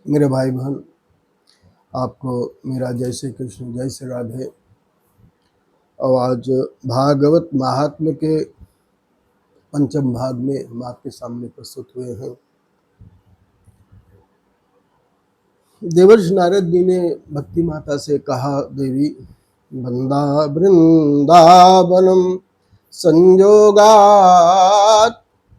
मेरे भाई बहन, आपको मेरा जय श्री कृष्ण, जय श्री राधे। और आज भागवत महात्म्य के पंचम भाग में हम आपके सामने प्रस्तुत हुए हैं। देवर्षि नारद जी ने भक्ति माता से कहा, देवी बंदा वृंदावनम संयोगात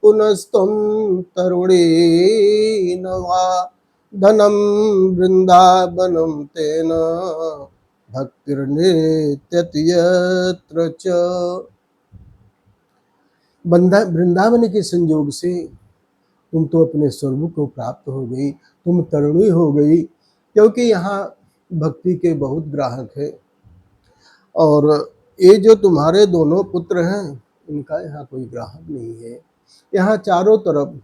पुनस्तम तरुणी नवा धनम वृंदावनम तेन भक्तिर्नित्यति यत्र च। वृंदावन के संयोग से तुम तो अपने स्वरूप को प्राप्त हो गई, तुम तरुणी हो गई, क्योंकि यहाँ भक्ति के बहुत ग्राहक है। और ये जो तुम्हारे दोनों पुत्र हैं, इनका यहाँ कोई ग्राहक नहीं है। यहाँ चारों तरफ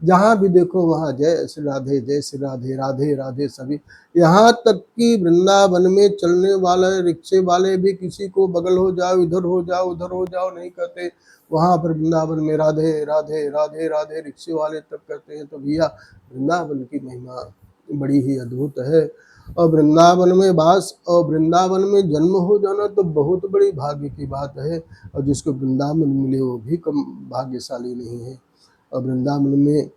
जहाँ भी देखो वहाँ जय श्री राधे, जय श्री राधे, राधे राधे सभी। यहाँ तक कि वृंदावन में चलने वाले रिक्शे वाले भी किसी को बगल हो जाओ, इधर हो जाओ, उधर हो जाओ नहीं कहते। वहाँ पर वृंदावन में राधे राधे राधे राधे रिक्शे वाले तक कहते हैं। तो भैया वृंदावन की महिमा बड़ी ही अद्भुत है। और वृंदावन में वास और वृंदावन में जन्म हो जाना तो बहुत बड़ी भाग्य की बात है। और जिसको वृंदावन मिले वो भी कम भाग्यशाली नहीं है। और वृंदावन में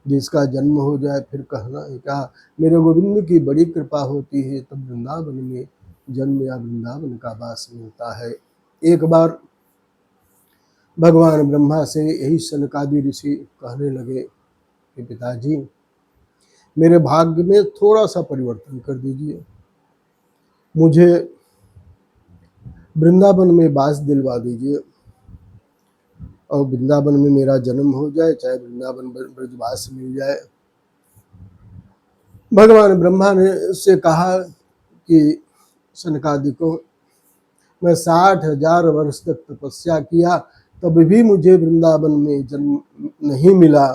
जिसका जन्म हो जाए फिर कहना है क्या। मेरे गोविंद की बड़ी कृपा होती है तब वृंदावन में जन्म या वृंदावन का वास मिलता है। एक बार भगवान ब्रह्मा से यही सनकादि ऋषि कहने लगे कि पिताजी, मेरे भाग्य में थोड़ा सा परिवर्तन कर दीजिए, मुझे वृंदावन में वास दिलवा दीजिए और वृंदावन में मेरा जन्म हो जाए, चाहे वृंदावन ब्रजवास मिल जाए। भगवान ब्रह्मा ने से कहा कि सनकादिकों, मैं 60,000 वर्ष तक तपस्या किया तब भी मुझे वृंदावन में जन्म नहीं मिला,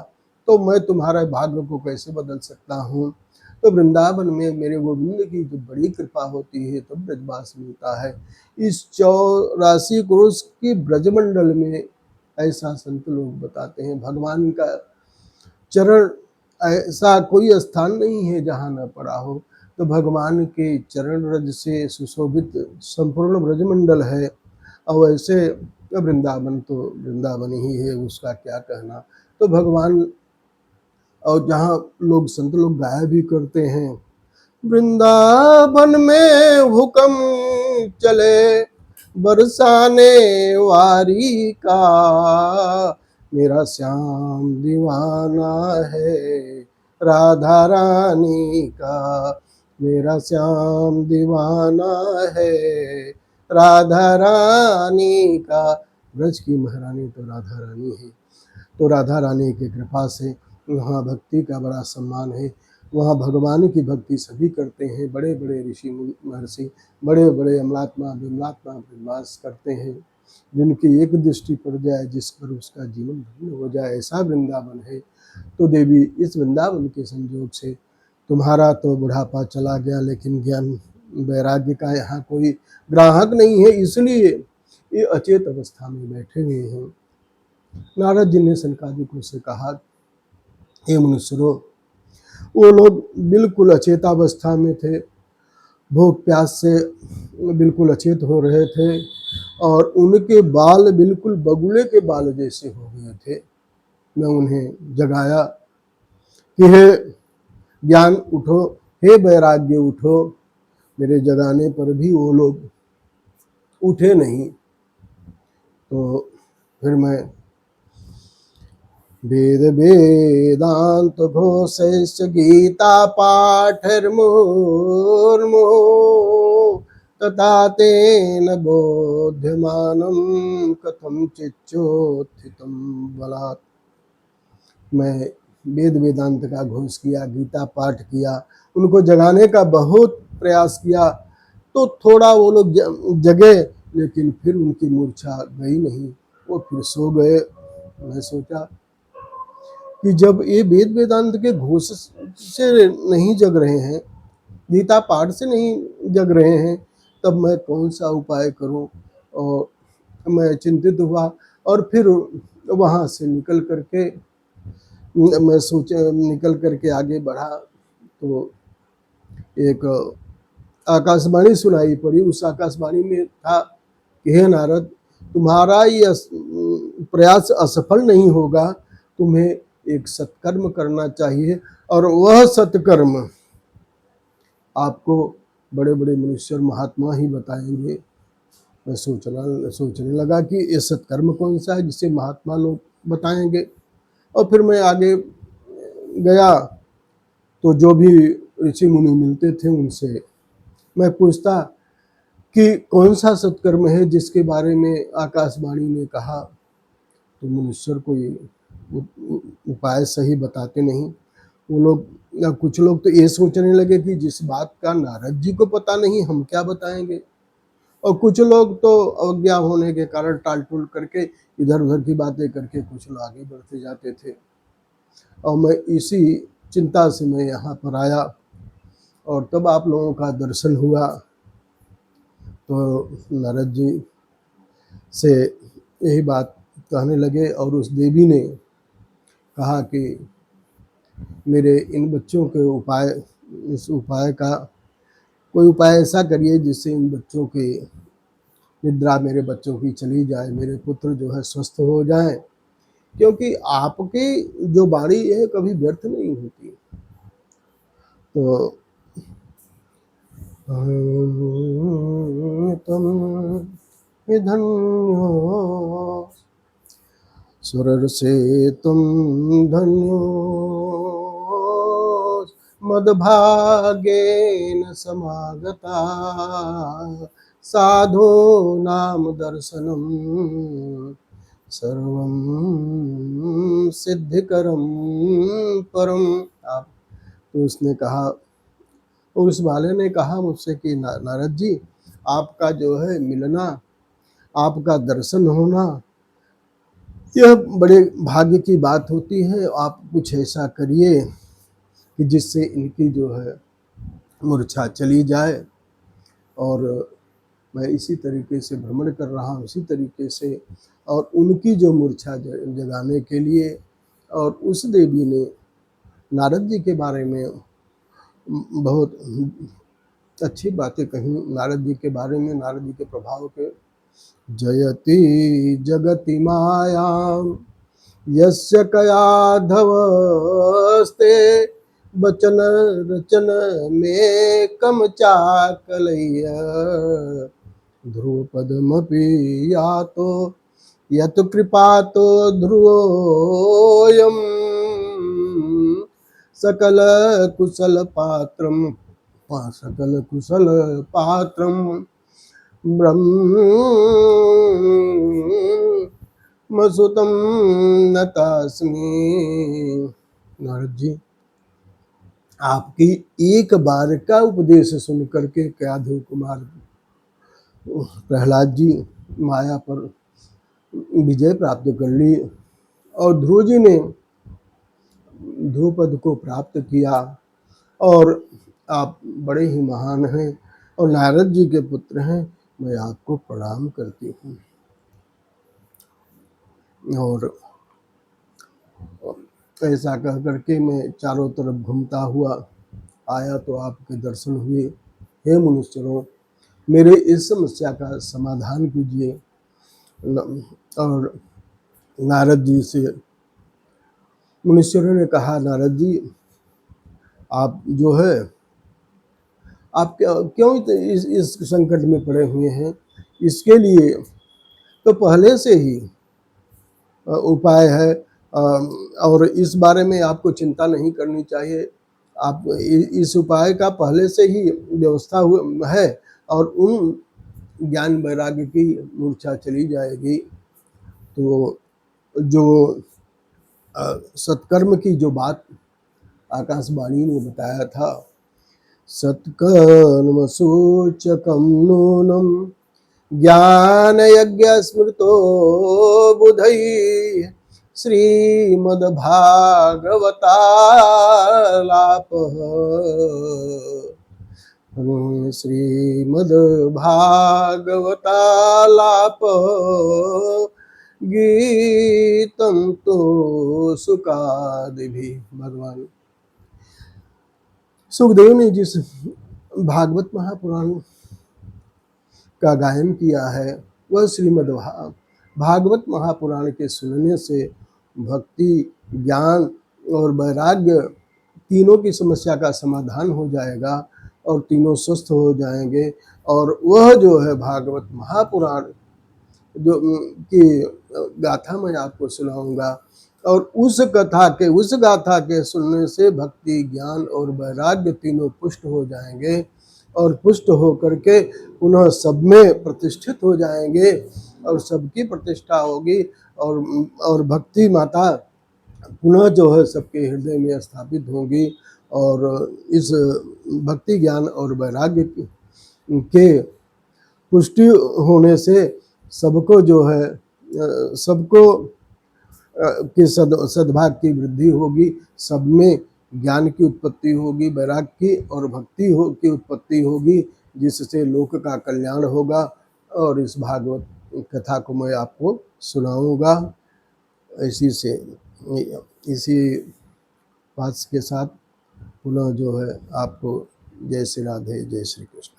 तो मैं तुम्हारे भाग्य को कैसे बदल सकता हूँ। तो वृंदावन में मेरे गोविंद की जो बड़ी कृपा होती है तब ब्रजवास मिलता है। इस 84 क्रोश की ब्रजमंडल में ऐसा संत लोग बताते हैं, भगवान का चरण ऐसा कोई स्थान नहीं है जहाँ न पड़ा हो। तो भगवान के चरण रज से सुशोभित संपूर्ण ब्रजमंडल है। और वैसे वृंदावन तो वृंदावन ही है, उसका क्या कहना। तो भगवान और जहाँ लोग संत लोग गाया भी करते हैं, वृंदावन में हुक्म चले बरसाने वारी का, मेरा श्याम दीवाना है राधा रानी का, मेरा श्याम दीवाना है राधा रानी का। ब्रज की महारानी तो राधा रानी है। तो राधा रानी की कृपा से वहाँ भक्ति का बड़ा सम्मान है। वहाँ भगवान की भक्ति सभी करते हैं। बड़े बड़े ऋषि महर्षि, बड़े बड़े अमलात्मा विमलात्मा प्रवास करते हैं। जिनकी एक दृष्टि पड़ जाए, जिस पर उसका जीवन धन्य हो जाए, ऐसा वृंदावन है। तो देवी, इस वृंदावन के संयोग से तुम्हारा तो बुढ़ापा चला गया, लेकिन ज्ञान वैराग्य का यहाँ कोई ग्राहक नहीं है, इसलिए ये अचेत अवस्था में बैठे हुए हैं। नारद जी ने सनकादिकों से कहा, हे मनुष्यों, वो लोग बिल्कुल अचेतावस्था में थे, भूख प्यास से बिल्कुल अचेत हो रहे थे और उनके बाल बिल्कुल बगुले के बाल जैसे हो गए थे। मैं उन्हें जगाया कि हे ज्ञान उठो, हे वैराग्य उठो। मेरे जगाने पर भी वो लोग उठे नहीं। तो फिर मैं वेद वेदांत घोषैश्च गीता पाठैर्मुहुर्मुहुः तथा तेन बोध्यमानं कथं चिच्चोत्थितं बलात्। मैं वेद वेदांत का घोष किया, गीता पाठ किया, उनको जगाने का बहुत प्रयास किया। तो थोड़ा वो लोग जगे, लेकिन फिर उनकी मूर्छा गई नहीं, वो फिर सो गए। मैं सोचा कि जब ये वेद वेदांत के घोष से नहीं जग रहे हैं, गीता पाठ से नहीं जग रहे हैं, तब मैं कौन सा उपाय करूं। और मैं चिंतित हुआ और फिर वहाँ से निकल करके आगे बढ़ा। तो एक आकाशवाणी सुनाई पड़ी। उस आकाशवाणी में था कि हे नारद, तुम्हारा ये प्रयास असफल नहीं होगा, तुम्हें एक सत्कर्म करना चाहिए, और वह सत्कर्म आपको बड़े बड़े मनुष्य और महात्मा ही बताएंगे। मैं सोचने लगा कि ये सत्कर्म कौन सा है जिसे महात्मा लोग बताएंगे। और फिर मैं आगे गया तो जो भी ऋषि मुनि मिलते थे उनसे मैं पूछता कि कौन सा सत्कर्म है जिसके बारे में आकाशवाणी ने कहा। तो मनुष्य कोई उपाय सही बताते नहीं। वो लोग, कुछ लोग तो ये सोचने लगे कि जिस बात का नारद जी को पता नहीं हम क्या बताएंगे, और कुछ लोग तो अवज्ञा होने के कारण टाल टूल करके इधर उधर की बातें करके कुछ लोग आगे बढ़ते जाते थे। और मैं इसी चिंता से मैं यहाँ पर आया, और तब आप लोगों का दर्शन हुआ। तो नारद जी से यही बात कहने लगे, और उस देवी ने कहा कि मेरे इन बच्चों के उपाय, इस उपाय का कोई उपाय ऐसा करिए जिससे इन बच्चों की निद्रा मेरे बच्चों की चली जाए, मेरे पुत्र जो है स्वस्थ हो जाए, क्योंकि आपकी जो वाणी है कभी व्यर्थ नहीं होती। तो तुम धन्यो सुरर से तुम धन्यो मदभागेन समागता साधो नाम दर्शनम सर्वम सिद्धिकरम परम। आप तो उसने कहा, और उस वाले ने कहा मुझसे कि नारद जी, आपका जो है मिलना, आपका दर्शन होना, यह बड़े भाग्य की बात होती है। आप कुछ ऐसा करिए कि जिससे इनकी जो है मूर्छा चली जाए। और मैं इसी तरीके से भ्रमण कर रहा हूँ, इसी तरीके से, और उनकी जो मूर्छा जगाने के लिए। और उस देवी ने नारद जी के बारे में बहुत अच्छी बातें कही, नारद जी के बारे में, नारद जी के प्रभाव के। जयति जगति मायां यस्य कयाधवस्ते बचन रचन में कम चाकलय्य ध्रुव पदमपि यातो यत कृपातो ध्रुवोऽयं सकल कुशल पात्रम सकल कुशल पात्रम ब्रह्मसुतं नतास्मि। नारद जी, आपकी एक बार का उपदेश सुन करके कयाधव कुमार प्रहलाद जी माया पर विजय प्राप्त कर ली, और ध्रुव जी ने ध्रुपद को प्राप्त किया। और आप बड़े ही महान हैं और नारद जी के पुत्र हैं, मैं आपको प्रणाम करती हूँ। और ऐसा कह करके मैं चारों तरफ घूमता हुआ आया तो आपके दर्शन हुए। हे मनुष्यों, मेरे इस समस्या का समाधान कीजिए। और नारद जी से मनुष्यों ने कहा, नारद जी, आप जो है, आप क्यों इस संकट में पड़े हुए हैं? इसके लिए तो पहले से ही उपाय है, और इस बारे में आपको चिंता नहीं करनी चाहिए। आप इस उपाय का पहले से ही व्यवस्था है, और उन ज्ञान वैराग्य की मूर्छा चली जाएगी। तो जो सत्कर्म की जो बात आकाशवाणी ने बताया था, सत्कर्म सूचकम नूनम ज्ञान यज्ञ स्मृतो बुधै श्रीमद्भागवतालापः श्रीमद्भागवतालापः गीतं तो सुकादिभिः। भगवान सुखदेव ने जिस भागवत महापुराण का गायन किया है वह श्रीमद् भागवत महापुराण के सुनने से भक्ति, ज्ञान और वैराग्य तीनों की समस्या का समाधान हो जाएगा और तीनों स्वस्थ हो जाएंगे। और वह जो है भागवत महापुराण जो की गाथा मैं आपको सुनाऊंगा, और उस गाथा के सुनने से भक्ति, ज्ञान और वैराग्य तीनों पुष्ट हो जाएंगे और पुष्ट होकर के पुनः सब में प्रतिष्ठित हो जाएंगे और सबकी प्रतिष्ठा होगी और भक्ति माता पुनः जो है सबके हृदय में स्थापित होंगी। और इस भक्ति, ज्ञान और वैराग्य के पुष्टि होने से सबको जो है सबको के सद्भाव की वृद्धि होगी, सब में ज्ञान की उत्पत्ति होगी, वैराग्य की और भक्ति की उत्पत्ति होगी, जिससे लोक का कल्याण होगा। और इस भागवत कथा को मैं आपको सुनाऊंगा। इसी बात के साथ पुनः जो है आपको जय श्री राधे, जय श्री कृष्ण।